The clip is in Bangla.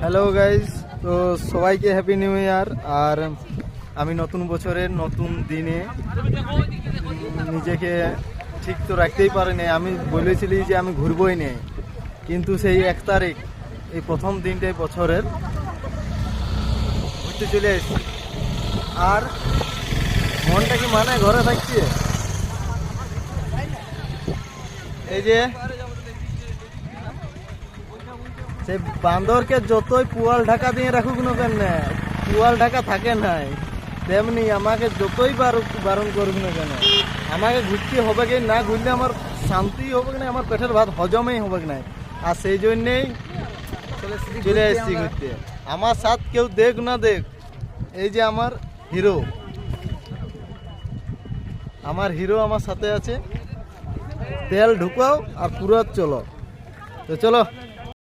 হ্যালো গাইজ, তো সবাইকে হ্যাপি নিউ ইয়ার। আর আমি নতুন বছরের নতুন দিনে নিজেকে ঠিক তো রাখতেই পারিনি। আমি বলেছিলি যে আমি ঘুরবই নেই, কিন্তু সেই 1 তারিখ এই প্রথম দিনটাই বছরের ঘুরতে চলে এসেছি। আর মনটা কি মানে ঘরে থাকছে। এই যে সেই বান্দরকে যতই পুয়াল ঢাকা দিয়ে রাখুক না কেন, পুয়াল ঢাকা থাকে নাই, তেমনি আমাকে যতই বারণ করুক না কেন, আমাকে ঘুরতে হবে কি না, ঘুরলে আমার শান্তি হবে কি না, আমার পেটের ভাত হজমেই হবে কি না। আর সেই জন্যেই চলে এসেছি ঘুরতে। আমার সাথ কেউ দেখ না দেখ, এই যে আমার হিরো, আমার সাথে আছে। তেল ঢুকাও আর পুরো চলো, তো চলো।